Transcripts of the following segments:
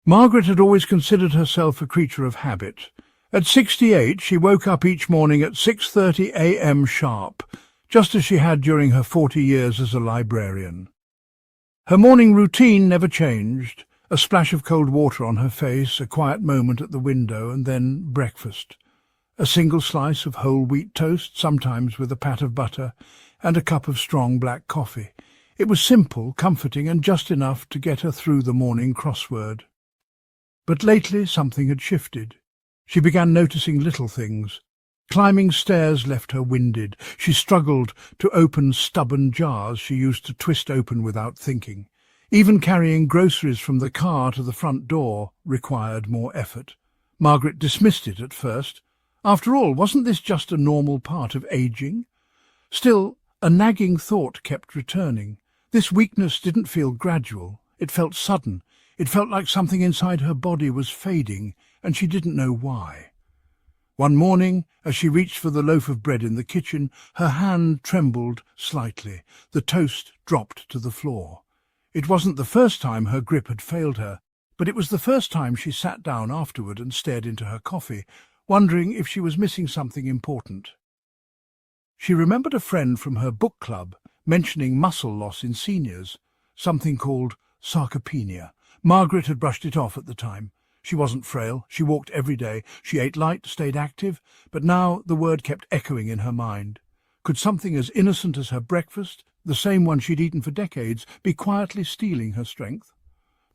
Margaret had always considered herself a creature of habit. At 68, she woke up each morning at 6:30 a.m. sharp, just as she had during her 40 years as a librarian. Her morning routine never changed: a splash of cold water on her face, a quiet moment at the window, and then breakfast. A single slice of whole wheat toast, sometimes with a pat of butter, and a cup of strong black coffee. It was simple, comforting, and just enough to get her through the morning crossword. But lately something had shifted. She began noticing little things. Climbing stairs left her winded. She struggled to open stubborn jars she used to twist open without thinking. Even carrying groceries from the car to the front door required more effort. Margaret dismissed it at first. After all, wasn't this just a normal part of aging? Still, a nagging thought kept returning. This weakness didn't feel gradual. It felt sudden. It felt like something inside her body was fading, and she didn't know why. One morning, as she reached for the loaf of bread in the kitchen, her hand trembled slightly. The toast dropped to the floor. It wasn't the first time her grip had failed her, but it was the first time she sat down afterward and stared into her coffee, wondering if she was missing something important. She remembered a friend from her book club mentioning muscle loss in seniors, something called sarcopenia. Margaret had brushed it off at the time. She wasn't frail, she walked every day, she ate light, stayed active, but now the word kept echoing in her mind. Could something as innocent as her breakfast, the same one she'd eaten for decades, be quietly stealing her strength?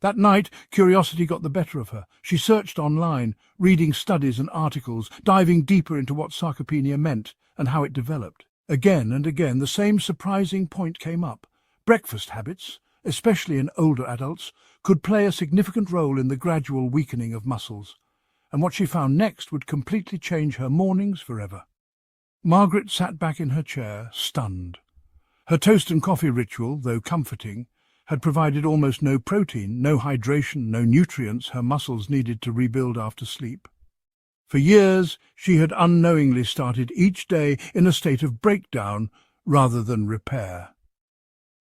That night, curiosity got the better of her. She searched online, reading studies and articles, diving deeper into what sarcopenia meant and how it developed. Again and again, the same surprising point came up. Breakfast habits, especially in older adults, could play a significant role in the gradual weakening of muscles, and what she found next would completely change her mornings forever. Margaret sat back in her chair, stunned. Her toast and coffee ritual, though comforting, had provided almost no protein, no hydration, no nutrients her muscles needed to rebuild after sleep. For years, she had unknowingly started each day in a state of breakdown rather than repair.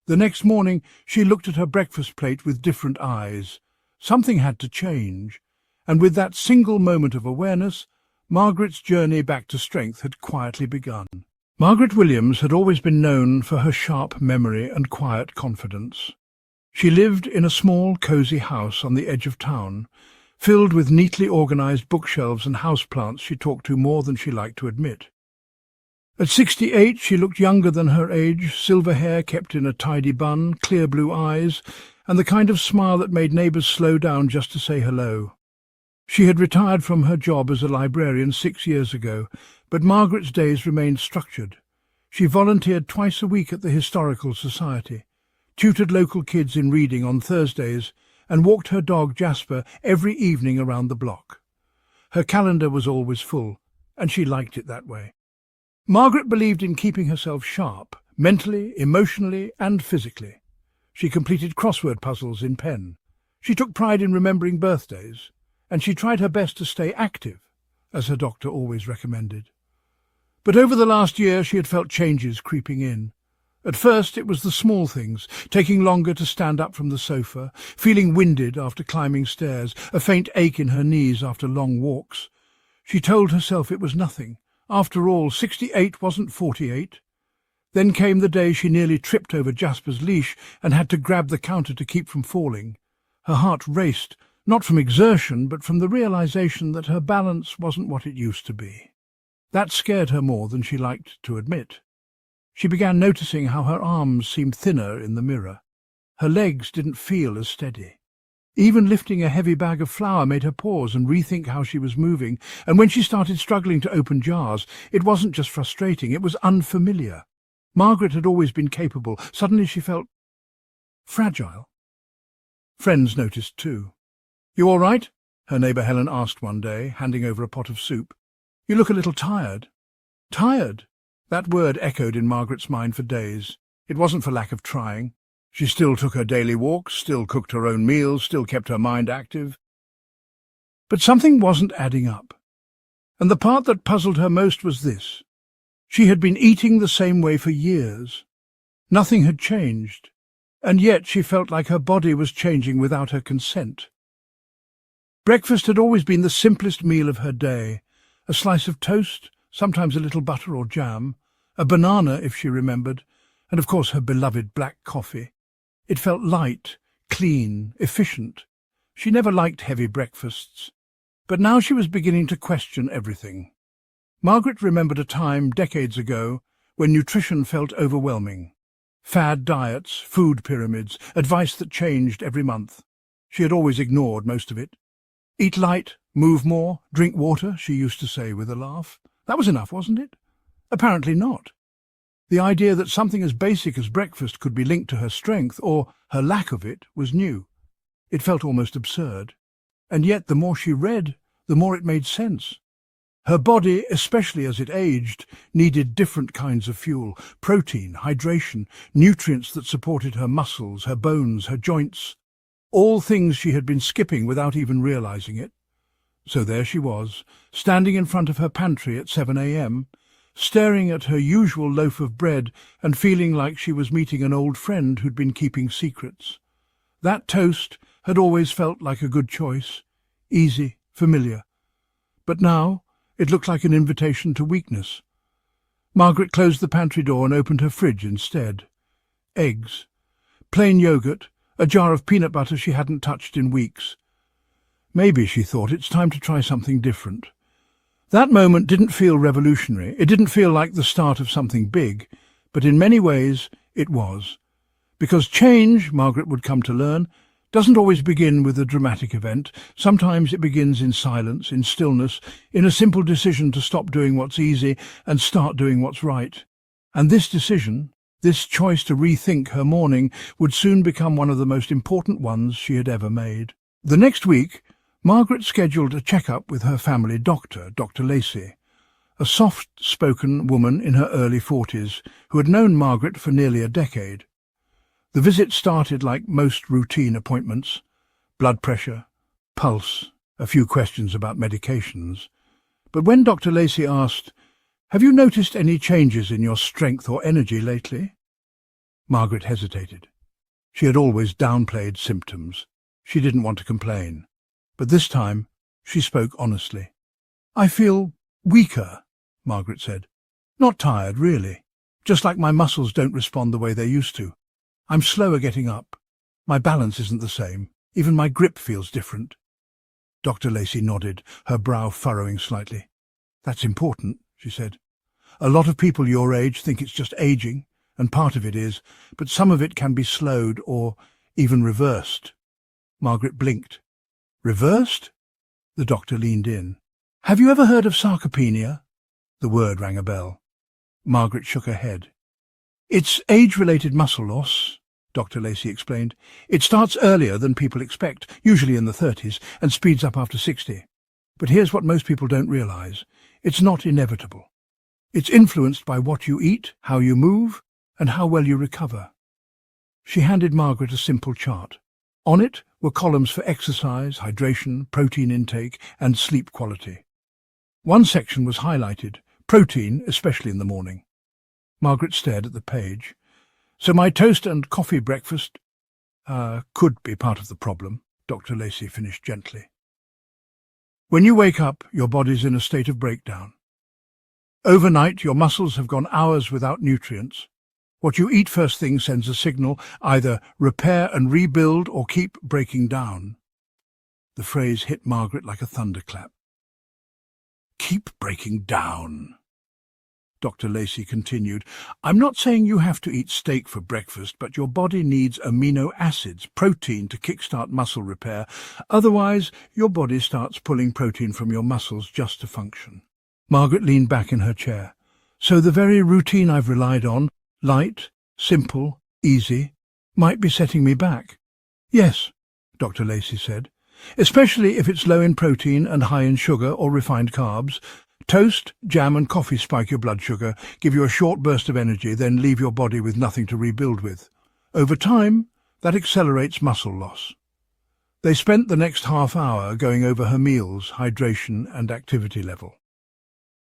The next morning, she looked at her breakfast plate with different eyes. Something had to change, and with that single moment of awareness, Margaret's journey back to strength had quietly begun. Margaret Williams had always been known for her sharp memory and quiet confidence. She lived in a small, cosy house on the edge of town, filled with neatly organized bookshelves and houseplants she talked to more than she liked to admit. At 68, she looked younger than her age, silver hair kept in a tidy bun, clear blue eyes, and the kind of smile that made neighbours slow down just to say hello. She had retired from her job as a librarian 6 years ago, but Margaret's days remained structured. She volunteered twice a week at the Historical Society, tutored local kids in reading on Thursdays, and walked her dog Jasper every evening around the block. Her calendar was always full, and she liked it that way. Margaret believed in keeping herself sharp, mentally, emotionally, and physically. She completed crossword puzzles in pen. She took pride in remembering birthdays, and she tried her best to stay active, as her doctor always recommended. But over the last year she had felt changes creeping in. At first it was the small things, taking longer to stand up from the sofa, feeling winded after climbing stairs, a faint ache in her knees after long walks. She told herself it was nothing. After all, 68 wasn't 48. Then came the day she nearly tripped over Jasper's leash and had to grab the counter to keep from falling. Her heart raced, not from exertion, but from the realization that her balance wasn't what it used to be. That scared her more than she liked to admit. She began noticing how her arms seemed thinner in the mirror. Her legs didn't feel as steady. Even lifting a heavy bag of flour made her pause and rethink how she was moving, and when she started struggling to open jars, it wasn't just frustrating, it was unfamiliar. Margaret had always been capable. Suddenly she felt fragile. Friends noticed too. "You all right?" her neighbour Helen asked one day, handing over a pot of soup. "You look a little tired." Tired? That word echoed in Margaret's mind for days. It wasn't for lack of trying. She still took her daily walks, still cooked her own meals, still kept her mind active. But something wasn't adding up. And the part that puzzled her most was this. She had been eating the same way for years. Nothing had changed, and yet she felt like her body was changing without her consent. Breakfast had always been the simplest meal of her day. A slice of toast, sometimes a little butter or jam, a banana if she remembered, and of course her beloved black coffee. It felt light, clean, efficient. She never liked heavy breakfasts. But now she was beginning to question everything. Margaret remembered a time decades ago when nutrition felt overwhelming. Fad diets, food pyramids, advice that changed every month. She had always ignored most of it. Eat light, move more, drink water, she used to say with a laugh. That was enough, wasn't it? Apparently not. The idea that something as basic as breakfast could be linked to her strength, or her lack of it, was new. It felt almost absurd. And yet the more she read, the more it made sense. Her body, especially as it aged, needed different kinds of fuel: protein, hydration, nutrients that supported her muscles, her bones, her joints. All things she had been skipping without even realizing it. So there she was, standing in front of her pantry at 7 a.m., staring at her usual loaf of bread and feeling like she was meeting an old friend who'd been keeping secrets. That toast had always felt like a good choice, easy, familiar. But now it looked like an invitation to weakness. Margaret closed the pantry door and opened her fridge instead. Eggs, plain yogurt, a jar of peanut butter she hadn't touched in weeks. Maybe, she thought, it's time to try something different. That moment didn't feel revolutionary. It didn't feel like the start of something big, but in many ways it was. Because change, Margaret would come to learn, doesn't always begin with a dramatic event. Sometimes it begins in silence, in stillness, in a simple decision to stop doing what's easy and start doing what's right. And this decision, this choice to rethink her morning, would soon become one of the most important ones she had ever made. The next week, Margaret scheduled a checkup with her family doctor, Dr. Lacey, a soft-spoken woman in her early 40s who had known Margaret for nearly a decade. The visit started like most routine appointments: blood pressure, pulse, a few questions about medications. But when Dr. Lacey asked, "Have you noticed any changes in your strength or energy lately?" Margaret hesitated. She had always downplayed symptoms. She didn't want to complain. But this time she spoke honestly. "I feel weaker," Margaret said. "Not tired, really. Just like my muscles don't respond the way they used to. I'm slower getting up. My balance isn't the same. Even my grip feels different." Dr. Lacey nodded, her brow furrowing slightly. "That's important," she said. "A lot of people your age think it's just aging, and part of it is, but some of it can be slowed or even reversed." Margaret blinked. "Reversed?" The doctor leaned in. "Have you ever heard of sarcopenia?" The word rang a bell. Margaret shook her head. "It's age-related muscle loss," Dr. Lacey explained. "It starts earlier than people expect, usually in the 30s, and speeds up after 60. But here's what most people don't realize. It's not inevitable. It's influenced by what you eat, how you move, and how well you recover." She handed Margaret a simple chart. On it were columns for exercise, hydration, protein intake, and sleep quality. One section was highlighted: protein, especially in the morning. Margaret stared at the page. "So my toast and coffee breakfast could be part of the problem," Dr. Lacey finished gently. "When you wake up, your body's in a state of breakdown. Overnight, your muscles have gone hours without nutrients. What you eat first thing sends a signal: either repair and rebuild or keep breaking down." The phrase hit Margaret like a thunderclap. "Keep breaking down." Dr. Lacey continued, "I'm not saying you have to eat steak for breakfast, but your body needs amino acids, protein, to kickstart muscle repair. Otherwise, your body starts pulling protein from your muscles just to function." Margaret leaned back in her chair. "So the very routine I've relied on, light, simple, easy, might be setting me back." "Yes," Dr. Lacey said, "especially if it's low in protein and high in sugar or refined carbs. Toast, jam and coffee spike your blood sugar, give you a short burst of energy, then leave your body with nothing to rebuild with. Over time, that accelerates muscle loss." They spent the next half hour going over her meals, hydration and activity level.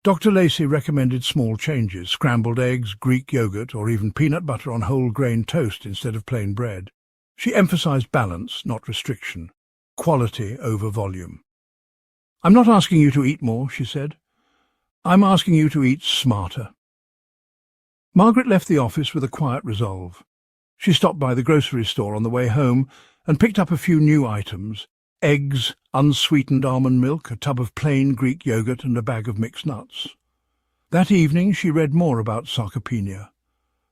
Dr. Lacey recommended small changes: scrambled eggs, Greek yogurt, or even peanut butter on whole grain toast instead of plain bread. She emphasized balance, not restriction. quality over volume. "I'm not asking you to eat more," she said. "I'm asking you to eat smarter." Margaret left the office with a quiet resolve. She stopped by the grocery store on the way home and picked up a few new items: eggs, unsweetened almond milk, a tub of plain Greek yogurt and a bag of mixed nuts. That evening she read more about sarcopenia.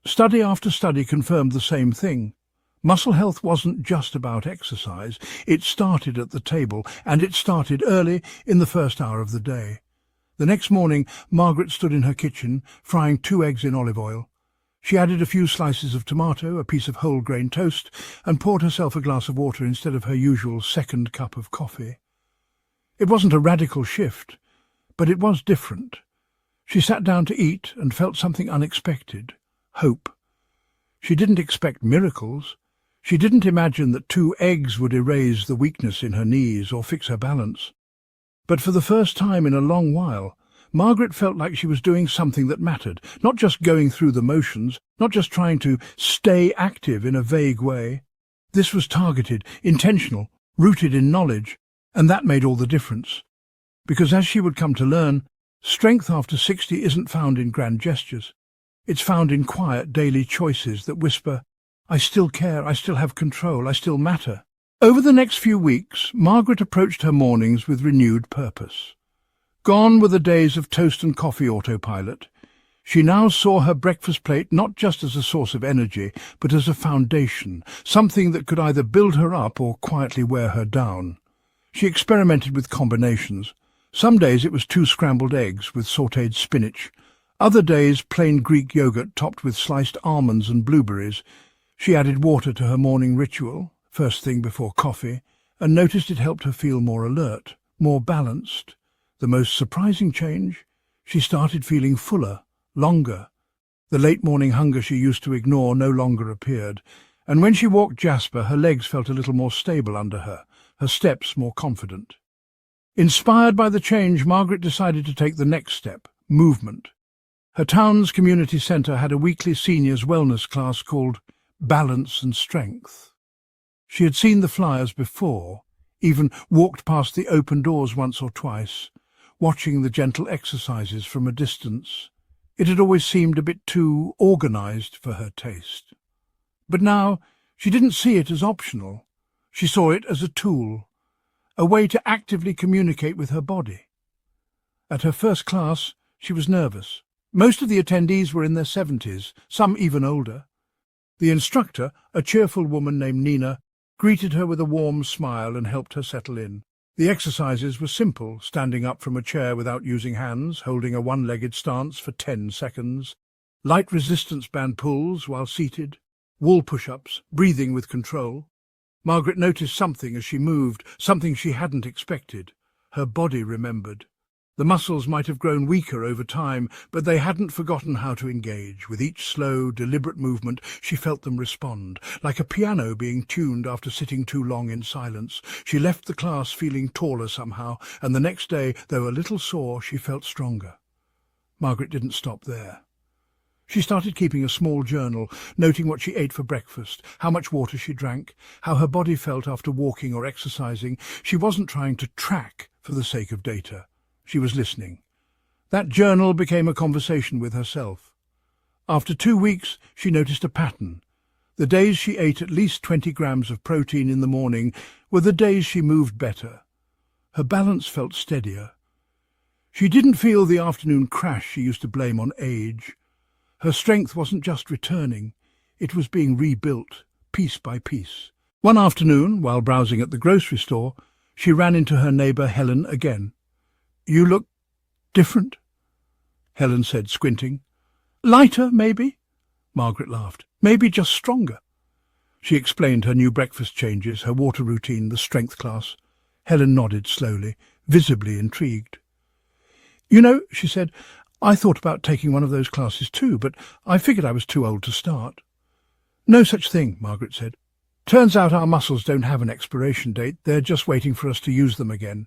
Study after study confirmed the same thing. Muscle health wasn't just about exercise. It started at the table, and it started early in the first hour of the day. The next morning, Margaret stood in her kitchen, frying 2 eggs in olive oil. She added a few slices of tomato, a piece of whole grain toast, and poured herself a glass of water instead of her usual second cup of coffee. It wasn't a radical shift, but it was different. She sat down to eat and felt something unexpected: hope. She didn't expect miracles. She didn't imagine that 2 eggs would erase the weakness in her knees or fix her balance. But for the first time in a long while, Margaret felt like she was doing something that mattered, not just going through the motions, not just trying to stay active in a vague way. This was targeted, intentional, rooted in knowledge, and that made all the difference. Because as she would come to learn, strength after 60 isn't found in grand gestures. It's found in quiet daily choices that whisper, "I still care, I still have control, I still matter." Over the next few weeks, Margaret approached her mornings with renewed purpose. Gone were the days of toast and coffee autopilot. She now saw her breakfast plate not just as a source of energy, but as a foundation, something that could either build her up or quietly wear her down. She experimented with combinations. Some days it was 2 scrambled eggs with sautéed spinach. Other days plain Greek yogurt topped with sliced almonds and blueberries. She added water to her morning ritual, first thing before coffee, and noticed it helped her feel more alert, more balanced. The most surprising change? She started feeling fuller, longer. The late morning hunger she used to ignore no longer appeared, and when she walked Jasper, her legs felt a little more stable under her steps more confident. Inspired by the change, Margaret decided to take the next step: movement. Her town's community centre had a weekly seniors' wellness class called Balance and Strength. She had seen the flyers before, even walked past the open doors once or twice, watching the gentle exercises from a distance. It had always seemed a bit too organised for her taste. But now she didn't see it as optional. She saw it as a tool, a way to actively communicate with her body. At her first class, she was nervous. Most of the attendees were in their 70s, some even older. The instructor, a cheerful woman named Nina, greeted her with a warm smile and helped her settle in. The exercises were simple: standing up from a chair without using hands, holding a one-legged stance for 10 seconds, light resistance band pulls while seated, wall push-ups, breathing with control. Margaret noticed something as she moved, something she hadn't expected. Her body remembered. The muscles might have grown weaker over time, but they hadn't forgotten how to engage. With each slow, deliberate movement, she felt them respond, like a piano being tuned after sitting too long in silence. She left the class feeling taller somehow, and the next day, though a little sore, she felt stronger. Margaret didn't stop there. She started keeping a small journal, noting what she ate for breakfast, how much water she drank, how her body felt after walking or exercising. She wasn't trying to track for the sake of data. She was listening. That journal became a conversation with herself. After 2 weeks, she noticed a pattern. The days she ate at least 20 grams of protein in the morning were the days she moved better. Her balance felt steadier. She didn't feel the afternoon crash she used to blame on age. Her strength wasn't just returning, it was being rebuilt, piece by piece. One afternoon, while browsing at the grocery store, she ran into her neighbour Helen again. "You look different," Helen said, squinting. "Lighter, maybe?" Margaret laughed. "Maybe just stronger." She explained her new breakfast changes, her water routine, the strength class. Helen nodded slowly, visibly intrigued. "You know," she said, "I thought about taking one of those classes too, but I figured I was too old to start." "No such thing," Margaret said. "Turns out our muscles don't have an expiration date. They're just waiting for us to use them again."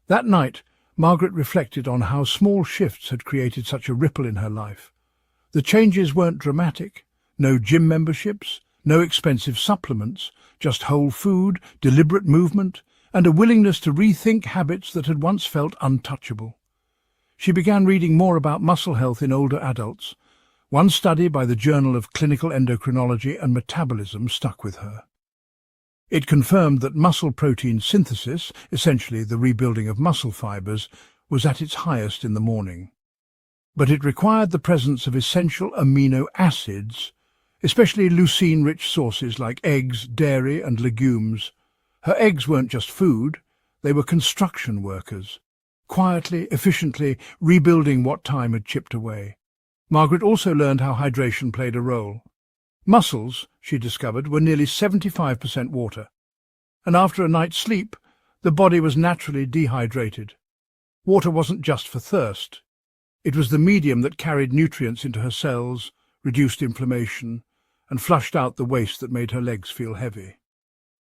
That night, Margaret reflected on how small shifts had created such a ripple in her life. The changes weren't dramatic. No gym memberships, No expensive supplements, just whole food, deliberate movement, and a willingness to rethink habits that had once felt untouchable. She began reading more about muscle health in older adults. One study by the Journal of Clinical Endocrinology and Metabolism stuck with her. It confirmed that muscle protein synthesis, essentially the rebuilding of muscle fibers, was at its highest in the morning. But it required the presence of essential amino acids, especially leucine-rich sources like eggs, dairy and legumes. Her eggs weren't just food, they were construction workers, quietly, efficiently rebuilding what time had chipped away. Margaret also learned how hydration played a role. Muscles, she discovered, were nearly 75% water, and after a night's sleep, the body was naturally dehydrated. Water wasn't just for thirst. It was the medium that carried nutrients into her cells, reduced inflammation, and flushed out the waste that made her legs feel heavy.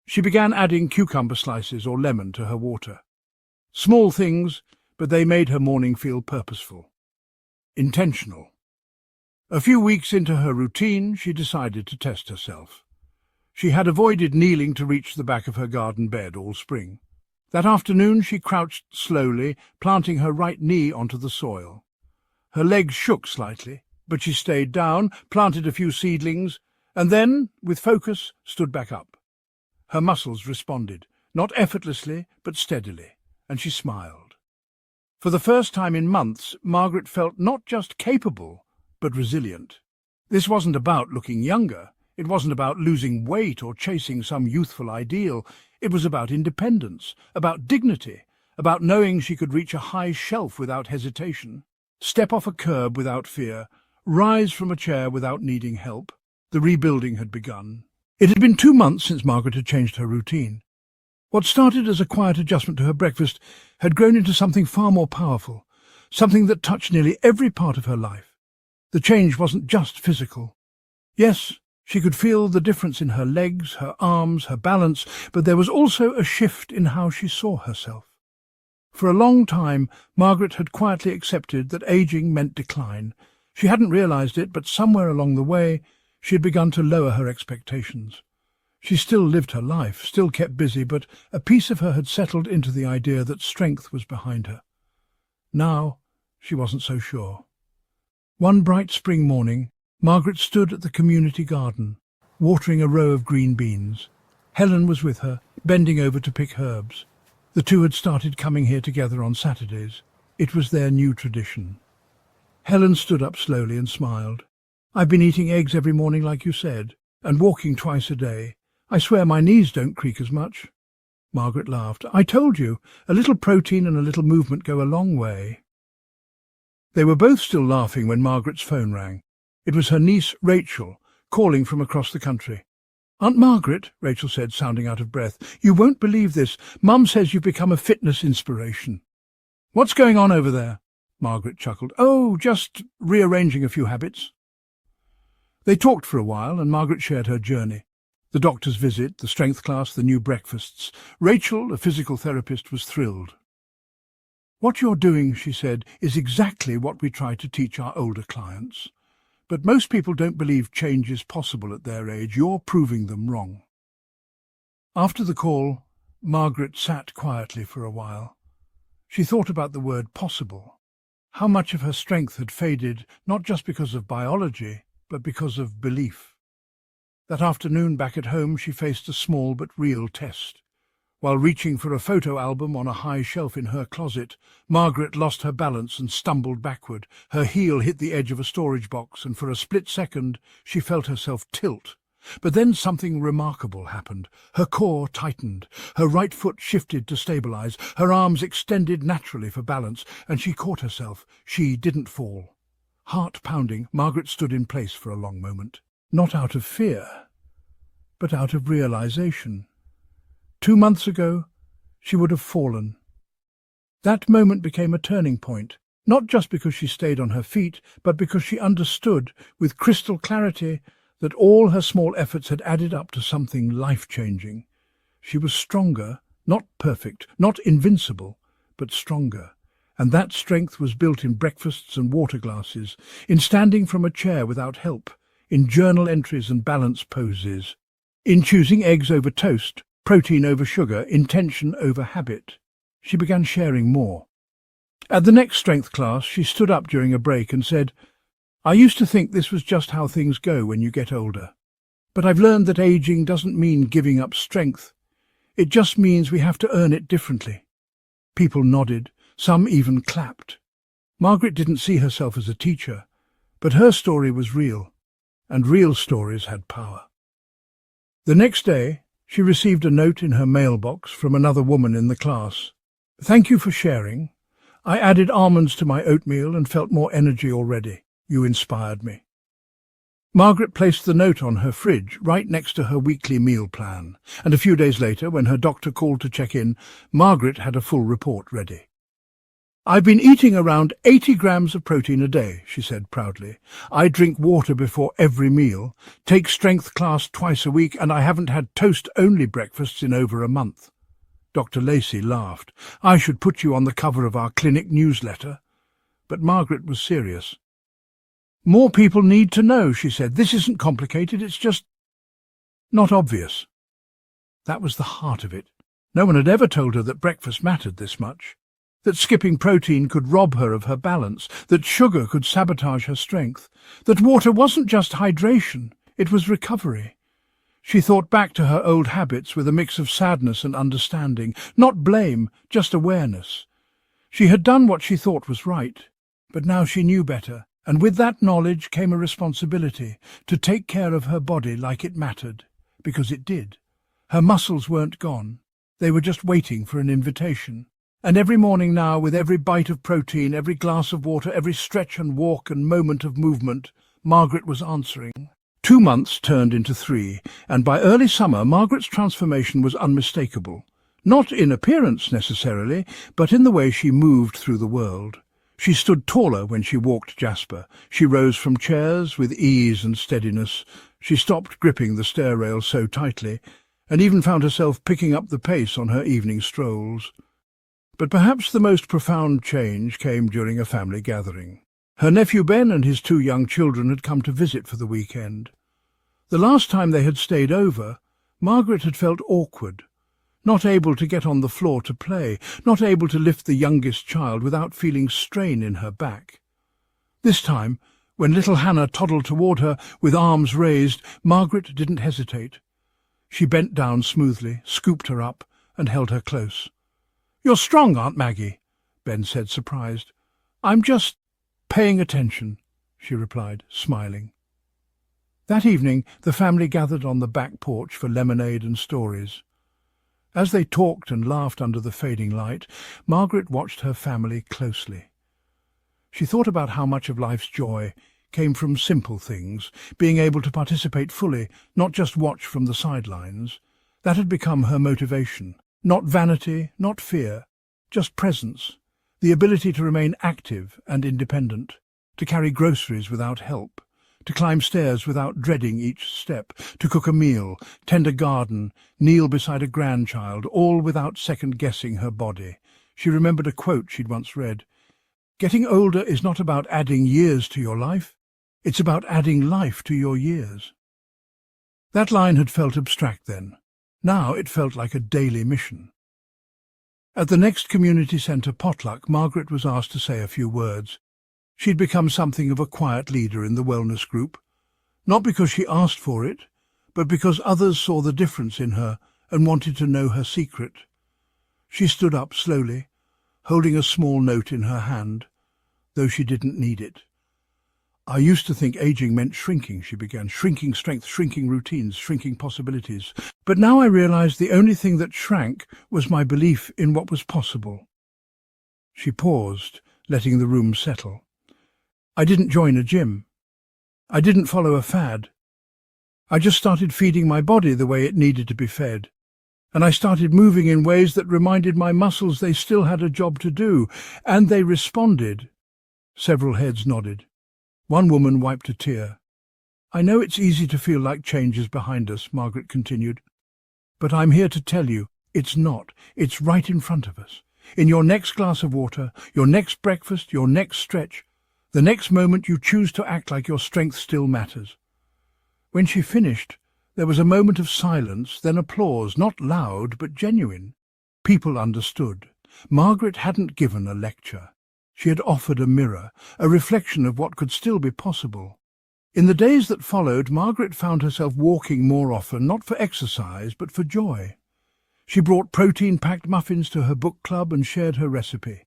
She began adding cucumber slices or lemon to her water. Small things, but they made her morning feel purposeful, intentional. A few weeks into her routine, she decided to test herself. She had avoided kneeling to reach the back of her garden bed all spring. That afternoon she crouched slowly, planting her right knee onto the soil. Her legs shook slightly, but she stayed down, planted a few seedlings, and then, with focus, stood back up. Her muscles responded, not effortlessly, but steadily, and she smiled. For the first time in months, Margaret felt not just capable, but resilient. This wasn't about looking younger. It wasn't about losing weight or chasing some youthful ideal. It was about independence, about dignity, about knowing she could reach a high shelf without hesitation, step off a curb without fear, rise from a chair without needing help. The rebuilding had begun. It had been 2 months since Margaret had changed her routine. What started as a quiet adjustment to her breakfast had grown into something far more powerful, something that touched nearly every part of her life. The change wasn't just physical. Yes, she could feel the difference in her legs, her arms, her balance, but there was also a shift in how she saw herself. For a long time, Margaret had quietly accepted that aging meant decline. She hadn't realized it, but somewhere along the way, she had begun to lower her expectations. She still lived her life, still kept busy, but a piece of her had settled into the idea that strength was behind her. Now, she wasn't so sure. One bright spring morning, Margaret stood at the community garden, watering a row of green beans. Helen was with her, bending over to pick herbs. The two had started coming here together on Saturdays. It was their new tradition. Helen stood up slowly and smiled. "I've been eating eggs every morning like you said, and walking twice a day. I swear my knees don't creak as much." Margaret laughed. "I told you, a little protein and a little movement go a long way." They were both still laughing when Margaret's phone rang. It was her niece, Rachel, calling from across the country. "Aunt Margaret," Rachel said, sounding out of breath, "you won't believe this. Mum says you've become a fitness inspiration." "What's going on over there?" Margaret chuckled. "Oh, just rearranging a few habits." They talked for a while, and Margaret shared her journey. The doctor's visit, the strength class, the new breakfasts. Rachel, a physical therapist, was thrilled. "What you're doing," she said, "is exactly what we try to teach our older clients. But most people don't believe change is possible at their age. You're proving them wrong." After the call, Margaret sat quietly for a while. She thought about the word possible. How much of her strength had faded, not just because of biology, but because of belief. That afternoon back at home she faced a small but real test. While reaching for a photo album on a high shelf in her closet, Margaret lost her balance and stumbled backward. Her heel hit the edge of a storage box, and for a split second she felt herself tilt. But then something remarkable happened. Her core tightened, her right foot shifted to stabilize, her arms extended naturally for balance, and she caught herself. She didn't fall. Heart pounding, Margaret stood in place for a long moment. Not out of fear, but out of realization. 2 months ago, she would have fallen. That moment became a turning point, not just because she stayed on her feet, but because she understood, with crystal clarity, that all her small efforts had added up to something life-changing. She was stronger, not perfect, not invincible, but stronger. And that strength was built in breakfasts and water glasses, in standing from a chair without help, in journal entries and balance poses, in choosing eggs over toast, protein over sugar, intention over habit. She began sharing more. At the next strength class, she stood up during a break and said, "I used to think this was just how things go when you get older. But I've learned that aging doesn't mean giving up strength. It just means we have to earn it differently." People nodded, some even clapped. Margaret didn't see herself as a teacher, but her story was real, and real stories had power. The next day, she received a note in her mailbox from another woman in the class. "Thank you for sharing. I added almonds to my oatmeal and felt more energy already. You inspired me." Margaret placed the note on her fridge, right next to her weekly meal plan, and a few days later, when her doctor called to check in, Margaret had a full report ready. "I've been eating around 80 grams of protein a day," she said proudly. "I drink water before every meal, take strength class twice a week, and I haven't had toast-only breakfasts in over a month." Dr. Lacey laughed. "I should put you on the cover of our clinic newsletter." But Margaret was serious. "More people need to know," she said. "This isn't complicated, it's just not obvious." That was the heart of it. No one had ever told her that breakfast mattered this much, that skipping protein could rob her of her balance, that sugar could sabotage her strength, that water wasn't just hydration, it was recovery. She thought back to her old habits with a mix of sadness and understanding, not blame, just awareness. She had done what she thought was right, but now she knew better, and with that knowledge came a responsibility to take care of her body like it mattered, because it did. Her muscles weren't gone, they were just waiting for an invitation. And every morning now, with every bite of protein, every glass of water, every stretch and walk and moment of movement, Margaret was answering. 2 months turned into 3, and by early summer Margaret's transformation was unmistakable. Not in appearance necessarily, but in the way she moved through the world. She stood taller when she walked Jasper. She rose from chairs with ease and steadiness. She stopped gripping the stair rail so tightly, and even found herself picking up the pace on her evening strolls. But perhaps the most profound change came during a family gathering. Her nephew Ben and his 2 young children had come to visit for the weekend. The last time they had stayed over, Margaret had felt awkward, not able to get on the floor to play, not able to lift the youngest child without feeling strain in her back. This time, when little Hannah toddled toward her with arms raised, Margaret didn't hesitate. She bent down smoothly, scooped her up, and held her close. "You're strong, Aunt Maggie," Ben said, surprised. "I'm just paying attention," she replied, smiling. That evening, the family gathered on the back porch for lemonade and stories. As they talked and laughed under the fading light, Margaret watched her family closely. She thought about how much of life's joy came from simple things, being able to participate fully, not just watch from the sidelines. That had become her motivation. Not vanity, not fear, just presence, the ability to remain active and independent, to carry groceries without help, to climb stairs without dreading each step, to cook a meal, tend a garden, kneel beside a grandchild, all without second-guessing her body. She remembered a quote she'd once read. "Getting older is not about adding years to your life, it's about adding life to your years." That line had felt abstract then. Now it felt like a daily mission. At the next community centre potluck, Margaret was asked to say a few words. She'd become something of a quiet leader in the wellness group, not because she asked for it, but because others saw the difference in her and wanted to know her secret. She stood up slowly, holding a small note in her hand, though she didn't need it. "I used to think aging meant shrinking," she began, "shrinking strength, shrinking routines, shrinking possibilities. But now I realized the only thing that shrank was my belief in what was possible." She paused, letting the room settle. "I didn't join a gym. I didn't follow a fad. I just started feeding my body the way it needed to be fed. And I started moving in ways that reminded my muscles they still had a job to do, and they responded." Several heads nodded. One woman wiped a tear. "I know it's easy to feel like change is behind us," Margaret continued, "but I'm here to tell you it's not. It's right in front of us. In your next glass of water, your next breakfast, your next stretch, the next moment you choose to act like your strength still matters. When she finished, there was a moment of silence, then applause, not loud but genuine. People understood. Margaret hadn't given a lecture. She had offered a mirror, a reflection of what could still be possible. In the days that followed, Margaret found herself walking more often, not for exercise, but for joy. She brought protein-packed muffins to her book club and shared her recipe.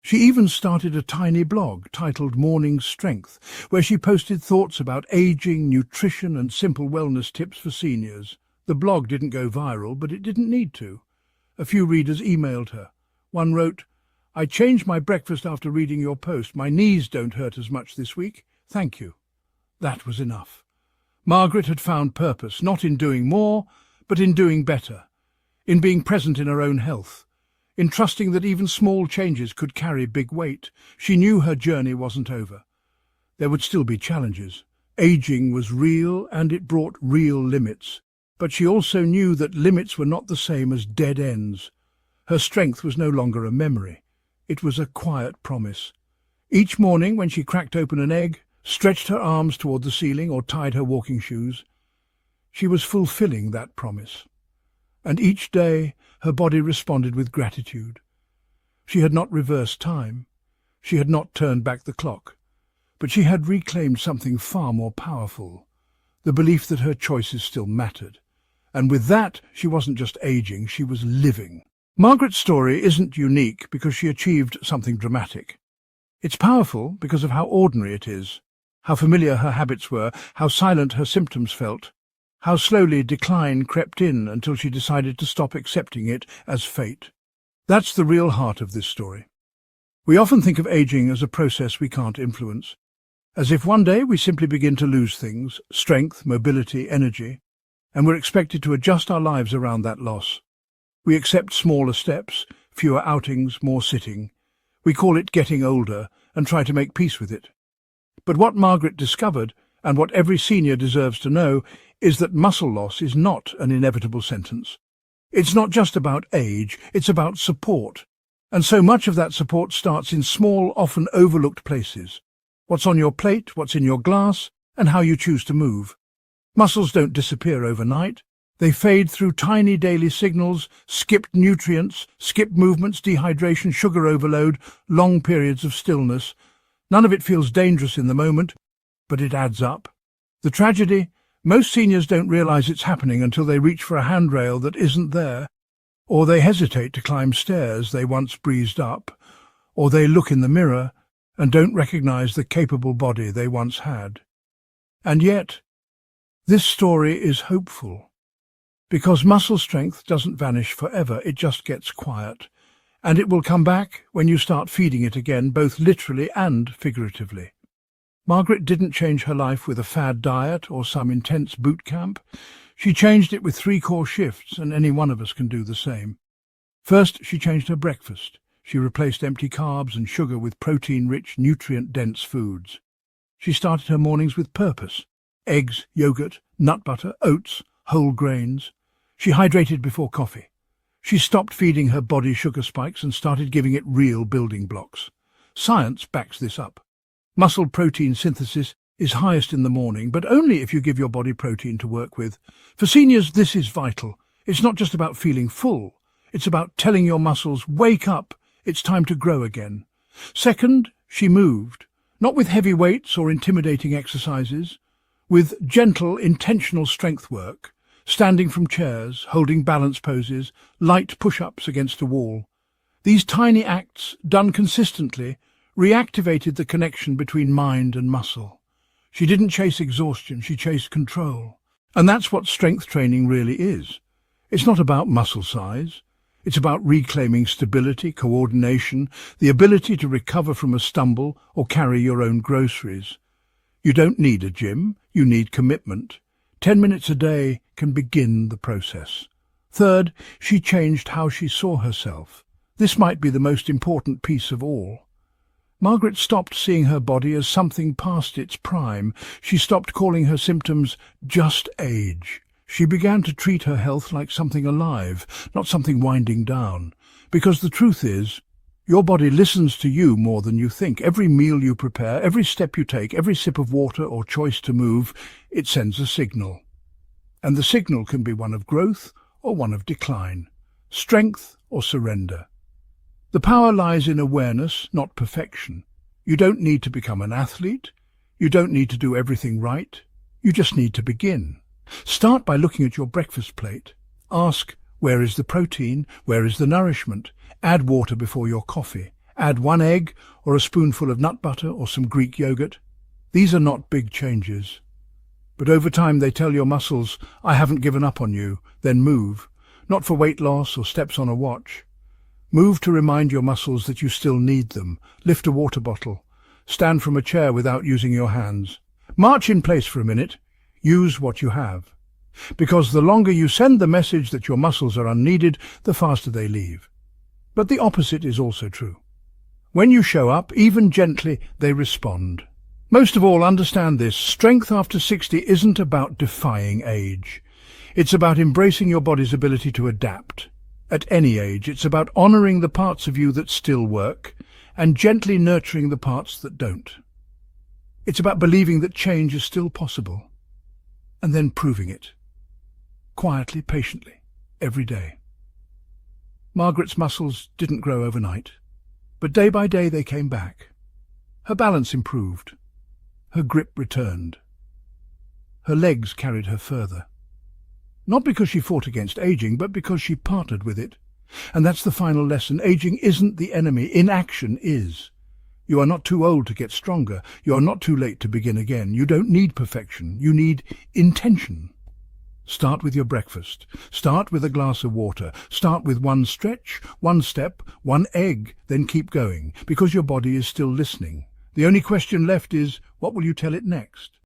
She even started a tiny blog titled Morning Strength, where she posted thoughts about aging, nutrition and simple wellness tips for seniors. The blog didn't go viral, but it didn't need to. A few readers emailed her. One wrote, "I changed my breakfast after reading your post. My knees don't hurt as much this week. Thank you." That was enough. Margaret had found purpose, not in doing more, but in doing better, in being present in her own health, in trusting that even small changes could carry big weight. She knew her journey wasn't over. There would still be challenges. Aging was real and it brought real limits. But she also knew that limits were not the same as dead ends. Her strength was no longer a memory. It was a quiet promise. Each morning when she cracked open an egg, stretched her arms toward the ceiling or tied her walking shoes, she was fulfilling that promise. And each day her body responded with gratitude. She had not reversed time. She had not turned back the clock. But she had reclaimed something far more powerful, the belief that her choices still mattered. And with that, she wasn't just aging, she was living. Margaret's story isn't unique because she achieved something dramatic. It's powerful because of how ordinary it is, how familiar her habits were, how silent her symptoms felt, how slowly decline crept in until she decided to stop accepting it as fate. That's the real heart of this story. We often think of aging as a process we can't influence, as if one day we simply begin to lose things, strength, mobility, energy, and we're expected to adjust our lives around that loss. We accept smaller steps, fewer outings, more sitting. We call it getting older and try to make peace with it. But what Margaret discovered, and what every senior deserves to know, is that muscle loss is not an inevitable sentence. It's not just about age, it's about support. And so much of that support starts in small, often overlooked places. What's on your plate, what's in your glass, and how you choose to move. Muscles don't disappear overnight. They fade through tiny daily signals, skipped nutrients, skipped movements, dehydration, sugar overload, long periods of stillness. None of it feels dangerous in the moment, but it adds up. The tragedy? Most seniors don't realize it's happening until they reach for a handrail that isn't there, or they hesitate to climb stairs they once breezed up, or they look in the mirror and don't recognize the capable body they once had. And yet, this story is hopeful. Because muscle strength doesn't vanish forever, it just gets quiet. And it will come back when you start feeding it again, both literally and figuratively. Margaret didn't change her life with a fad diet or some intense boot camp. She changed it with 3 core shifts, and any one of us can do the same. First, she changed her breakfast. She replaced empty carbs and sugar with protein-rich, nutrient-dense foods. She started her mornings with purpose. Eggs, yogurt, nut butter, oats, whole grains. She hydrated before coffee. She stopped feeding her body sugar spikes and started giving it real building blocks. Science backs this up. Muscle protein synthesis is highest in the morning, but only if you give your body protein to work with. For seniors, this is vital. It's not just about feeling full. It's about telling your muscles, wake up, it's time to grow again. Second, she moved, not with heavy weights or intimidating exercises, with gentle, intentional strength work, standing from chairs, holding balance poses, light push-ups against a wall. These tiny acts, done consistently, reactivated the connection between mind and muscle. She didn't chase exhaustion, she chased control. And that's what strength training really is. It's not about muscle size. It's about reclaiming stability, coordination, the ability to recover from a stumble or carry your own groceries. You don't need a gym, you need commitment. 10 minutes a day can begin the process. Third, she changed how she saw herself. This might be the most important piece of all. Margaret stopped seeing her body as something past its prime. She stopped calling her symptoms just age. She began to treat her health like something alive, not something winding down. Because the truth is, Your body listens to you more than you think. Every meal you prepare, every step you take, every sip of water or choice to move, it sends a signal. And the signal can be one of growth or one of decline, strength or surrender. The power lies in awareness, not perfection. You don't need to become an athlete. You don't need to do everything right. You just need to begin. Start by looking at your breakfast plate. Ask, where is the protein? Where is the nourishment? Add water before your coffee. Add 1 egg or a spoonful of nut butter or some Greek yogurt. These are not big changes. But over time they tell your muscles, I haven't given up on you. Then move. Not for weight loss or steps on a watch. Move to remind your muscles that you still need them. Lift a water bottle. Stand from a chair without using your hands. March in place for a minute. Use what you have. Because the longer you send the message that your muscles are unneeded, the faster they leave. But the opposite is also true. When you show up, even gently, they respond. Most of all, understand this. Strength after 60 isn't about defying age. It's about embracing your body's ability to adapt. At any age, it's about honoring the parts of you that still work and gently nurturing the parts that don't. It's about believing that change is still possible and then proving it. Quietly, patiently, every day. Margaret's muscles didn't grow overnight, but day by day they came back. Her balance improved. Her grip returned. Her legs carried her further. Not because she fought against aging, but because she partnered with it. And that's the final lesson. Aging isn't the enemy. Inaction is. You are not too old to get stronger. You are not too late to begin again. You don't need perfection. You need intention. Start with your breakfast. Start with a glass of water. Start with 1 stretch, 1 step, 1 egg, then keep going, because your body is still listening. The only question left is, what will you tell it next?